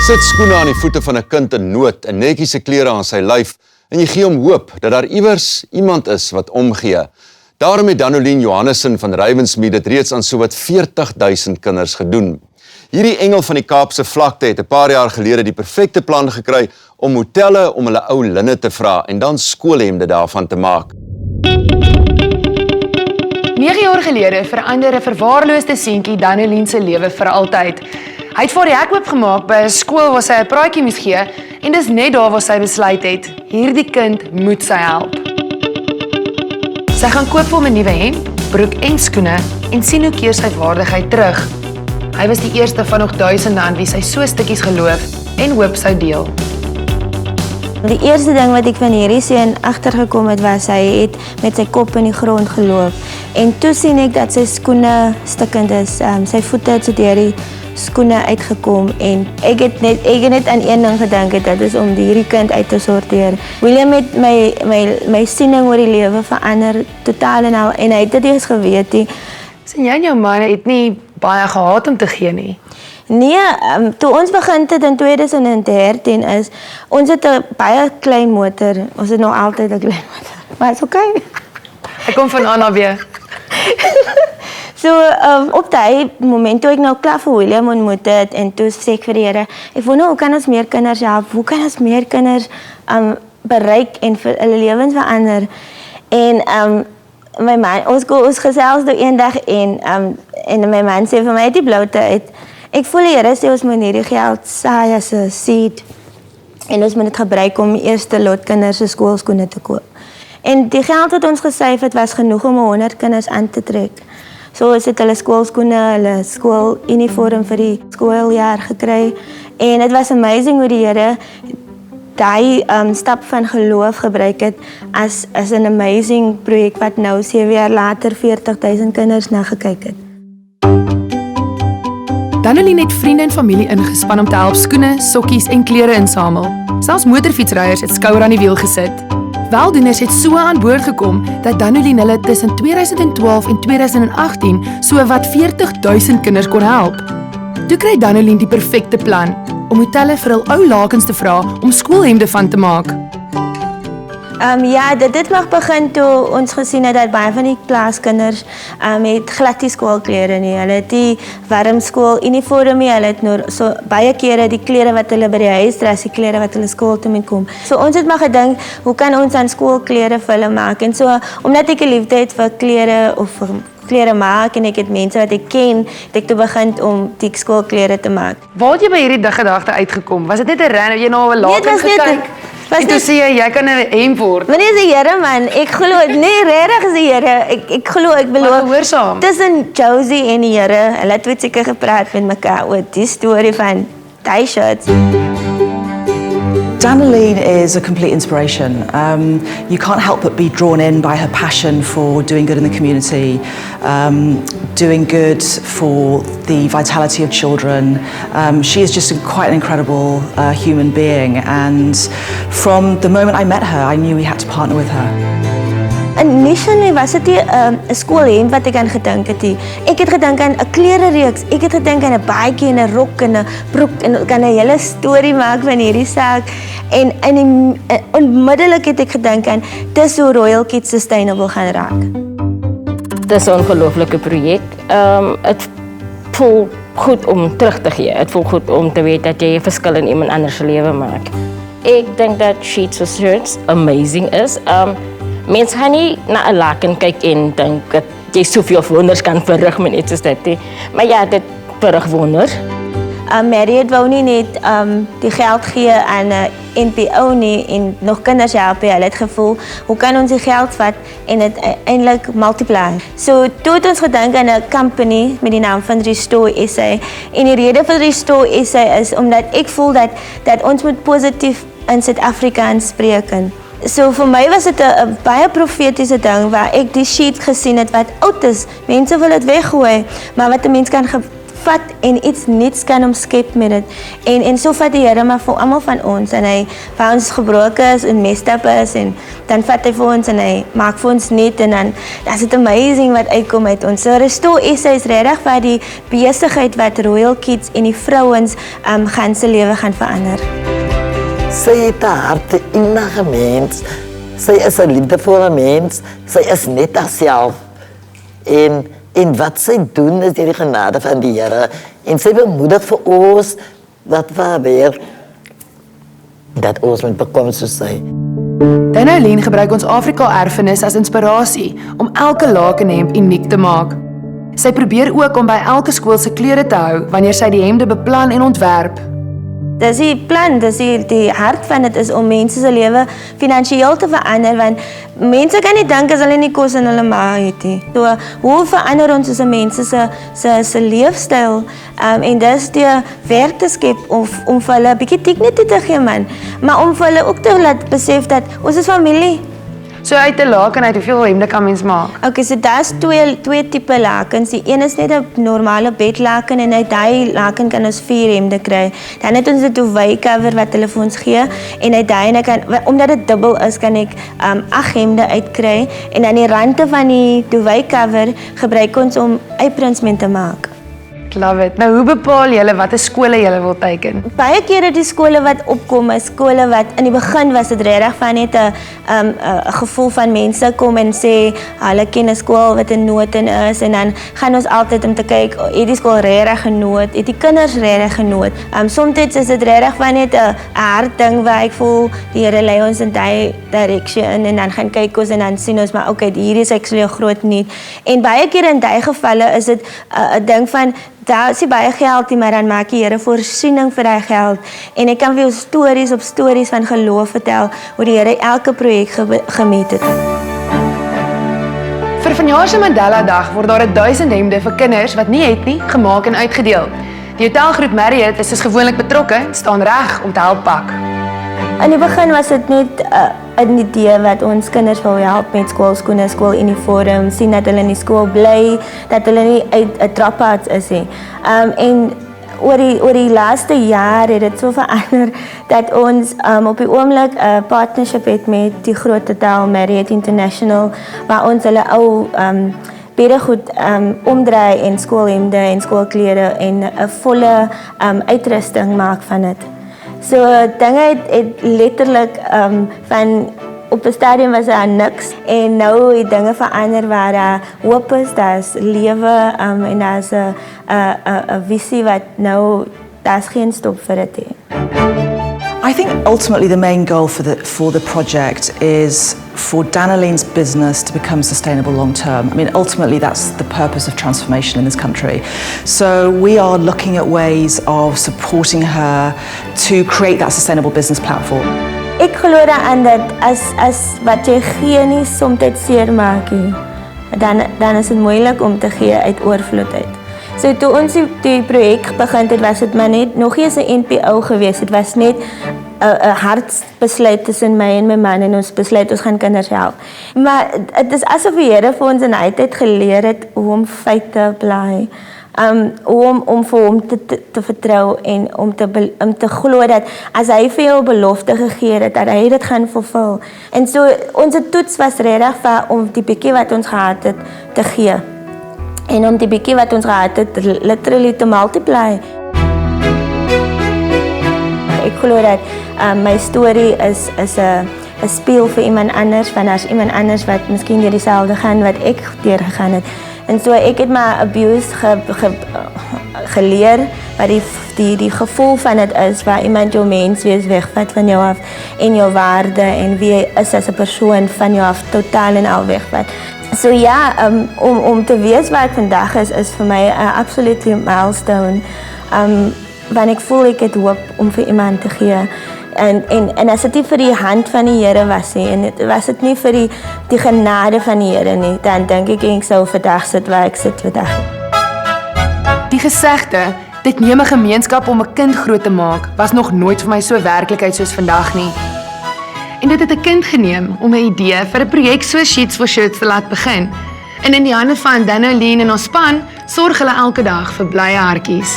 Sit skoene aan die voete van 'n kind in nood, 'n netjie se klere aan sy lyf en jy gee hom hoop dat daar iewers iemand is wat omgee. Daarom het Danolene Johannesen van Rywensmead dit reeds aan sowat 40.000 kinders gedoen. Hierdie engel van die Kaapse vlakte het 'n paar jaar gelede die perfekte plan gekry om hotelle om hulle ou linne te vra en dan skoolhemde daarvan te maak. 9 jaar gelede verander 'n verwaarloosde seentjie Danolene se lewe vir altyd. Hy het vir die hek oopgemaak by 'n skool waar sy 'n praatjie moes gee en dis net daar waar sy besluit het, hierdie kind moet sy help. Sy gaan koop vir hom 'n nuwe hemp, broek en skoene en sien hoe keer sy vaardigheid terug. Hy was die eerste van nog duisende aan wie sy so stukkies geloof en hoop sou deel. Die eerste ding wat ek van hierdie seun agtergekom het was hy het met sy kop in die grond geloop en toe sien ek dat sy skoene stikkend is. Sy voete het so deur die skoene uitgekom en ek het net aan een ding gedink dat is om hierdie kind uit te sorteer. William het my siening oor die lewe verander totaal en hy het dit eers geweet nie. So jy en jou man het nie baie gehaat om te gee nie. Nee, toe ons begin het in 2013 is, ons het 'n baie klein motor, ons het nog altyd 'n klein motor, maar is okay. Ek kom van A na B. So, op die moment toe ek nou klaar vir William ontmoet het, en toe sê ek vir die Here, ek voel nou, hoe kan ons meer kinders help, hoe kan ons meer kinders bereik en vir hulle lewens verander, en my man, ons gesels nou eendag en my man sê vir my, die bloute uit, ek voel die Here sê ons moet hierdie geld saai as 'n seed en ons moet dit gebruik om die eerste lot kinders se skoolskoene te koop. En die geld wat ons gesyf het was genoeg om 100 kinders aan te trek. So ons het hulle skoolskoene, hulle skooluniform vir die skooljaar gekry en dit was amazing hoe die Here daai stap van geloof gebruik het as 'n amazing projek wat nou 7 jaar later 40.000 kinders na gekyk het. Danolene het vriende en familie ingespan om te help skoene, sokkies en klere insamel. Selfs motorfietsryers het skouer aan die wiel gesit. Weldoeners het so aan boord gekom dat Danolene hulle tussen 2012 en 2018 so wat 40.000 kinders kon help. Toe kry Danolene die perfekte plan om hotelle vir hul ou lakens te vra om skoolhemde van te maak. Ja, dit mag begin toe ons gesien het dat baie van die klaaskinders het glad die skoolklere nie. Hulle het die warm skooluniform nie, hulle het nou so baie kere die klere wat hulle by die huis dra, die klere wat hulle skool toe moet kom. So ons het maar gedink, hoe kan ons aan skoolklere vir hulle maak? En so, omdat ek 'n liefde het vir klere of vir klere maak en ek het mense wat ek ken, het ek toe begin om die skoolklere te maak. Waar het jy by hierdie gedagte uitgekom? Was dit net 'n random, jy nou 'n laken gekyk? En toe sê jy kan 'n hemp word. Wanneer is die Here man? Ek glo nee, regtig is die Here. Ek glo, ek beloof. Gehoorsaam. Tussen Josie en die Here, hulle het seker gepraat met mekaar oor die storie van die shirts. Danolene is a complete inspiration. You can't help but be drawn in by her passion for doing good in the community, doing good for the vitality of children. She is just quite an incredible human being, and from the moment I met her, I knew we had to partner with her. Initially was dit 'n skoolhemp wat ek aan gedink het. Ek het gedink aan 'n klerereeks. Ek het gedink aan 'n baadjie en 'n rok en 'n broek en ek kan 'n hele storie maak van hierdie saak. En onmiddellik het ek gedink aan dis hoe Royal Kids Sustainable gaan raak. Dit is 'n ongelooflike projek. Het voel goed om terug te gee. Het voel goed om te weet dat jy 'n verskil in iemand anders se lewe maak. Ek dink dat Sheets for Shirts amazing is. Mense gaan nie na 'n laken kyk en dink dat jy soveel wonders kan verrig met iets soos dit. Maar ja, dit verrig wonders. Marriott wou nie net die geld gee aan 'n NPO nie en nog kinders help. Hulle het gevoel, hoe kan ons die geld vat en dit eintlik multiply? So toe het ons gedink aan 'n company met die naam van Restore SA. En die rede vir Restore SA is omdat ek voel dat ons moet positief in Suid-Afrikaans spreek. So vir my was dit 'n baie profetiese ding waar ek die sheet gesien het wat oud is. Mense wil dit weggooi, maar wat 'n mens kan vat en iets niets kan omskep met dit. En so vat die Here maar vir almal van ons en hy vir ons gebroken is en messed up is en dan vat hy vir ons en hy maak vir ons net en dan is dit amazing wat uitkom uit ons. So Restore SA is regtig vir die besigheid wat Royal Kids en die vrouens gaan se lewe gaan verander. Sy het 'n harte innige mens. Sy is 'n liefdevolle mens. Sy is net haarself. En wat sy doen is deur die genade van die Here. En sy bemoedig vir ons wat weer dat ons moet bekom soos sy. Danolene gebruik ons Afrika erfenis as inspirasie om elke lakenhemp uniek te maak. Sy probeer ook om by elke skool se klere te hou wanneer sy die hemde beplan en ontwerp. Dis die plan, dis die hart van dit is om mense se lewe finansiëel te verander want mense kan nie dink as hulle nie kos in hulle maag het nie. So hoe verander ons as mense se leefstyl en dis die werk te skep om vir hulle 'n bietjie dignity te gee man, maar om vir hulle ook te laat besef dat ons is familie. So uit 'n laken uit hoeveel hemde kan mens maak? Okay, so daar's twee tipe lakens. Die een is net 'n normale bedlaken en uit daai laken kan ons 4 hemde kry. Dan het ons 'n duvet cover wat hulle vir ons gee en uit daai kan omdat dit dubbel is kan ek 8 hemde uitkry en dan die rande van die duvet cover gebruik ons om aprons mee te maak. Love it. Nou hoe bepaal julle watter skole julle wil teiken? Baie kere die skole wat opkom is skole wat in die begin was dit regtig van net 'n gevoel van mense kom en sê hulle ken 'n skool wat 'n nood in is en dan gaan ons altyd om te kyk het die skool regtig genoot, het die kinders regtig genoot. Soms is dit regtig van net 'n hart ding waar ek voel die Here lei ons in daai direksie in en dan gaan kyk ons en dan sien ons maar okay, hier is actually 'n groot need. En baie keer in daai gevalle is dit 'n ding van daar is nie baie geld nie, maar dan maak die Here voorsiening vir daai geld. En ek kan vir jou stories op stories van geloof vertel, hoe die Here elke projek gemeet het. Vir vanjaar se Mandela Dag word daar 1000 hemde vir kinders wat nie het nie, gemaak en uitgedeel. Die hotelgroep Marriott is soos gewoonlik betrokke en staan reg om te help pak. In die begin was dit net 'n idee wat ons kinders wil help met skoolskoene, skooluniform, sien dat hulle in die skool bly, dat hulle nie uit 'n drop-out is nie. En oor die laaste jaar het dit so verander dat ons op die oomblik 'n partnership het met die groot hotel Marriott International waar ons hulle ou beddegoed omdraai en skoolhemde en skoolklere en 'n volle uitrusting maak van dit. So dinge het letterlik van op 'n stadium was daar niks en nou het dinge verander waar daar hoop is, daar's lewe en daar's 'n visie wat nou daar's geen stop vir dit nie. I think ultimately the main goal for the project is for Danolene's business to become sustainable long term. I mean, ultimately that's the purpose of transformation in this country. So we are looking at ways of supporting her to create that sustainable business platform. Ek glo daaraan dat as wat jy gee nie soms seer maak nie, dan is dit moeilik om te gee uit oorvloed uit. So toe ons die projek begin het, was dit maar net nog nie 'n NPO gewees. Dit was net 'n hartsbesluit tussen my en my man en ons besluit ons gaan kinders help. Maar dit is asof die Here vir ons in hy tyd geleer het hoe om feite te bly. Om vir hom te vertrou en om te glo dat as hy vir jou 'n belofte gegee het, dat hy dit gaan vervul. En so ons toets was regtig om die bietjie wat ons gehad het te gee. En om die bietjie wat ons gehad het literally te multiply. Ek glo dat my storie is 'n speel vir iemand anders, want daar's iemand anders wat miskien deur dieselfde gaan wat ek deur gegaan het. En so ek het my abuse geleer wat die gevoel van dit is waar iemand jou mens wees wegvat van jou af en jou waarde en wie jy is as 'n persoon van jou af totaal en al wegvat. So ja, om te weet waar ek vandag is vir my 'n absolute milestone. Want ek voel ek het hoop om vir iemand te gee. En as dit nie vir die hand van die Here was nie, en was dit nie vir die genade van die Here nie, dan dink ek sou vandag sit waar ek sit vandag. Die gesegde, dit neem 'n gemeenskap om 'n kind groot te maak, was nog nooit vir my so werklikheid soos vandag nie. En dit het 'n kind geneem om 'n idee vir 'n projek so Sheets for Shirts te laat begin. En in die hande van Danolene en ons span sorg hulle elke dag vir blye hartjies.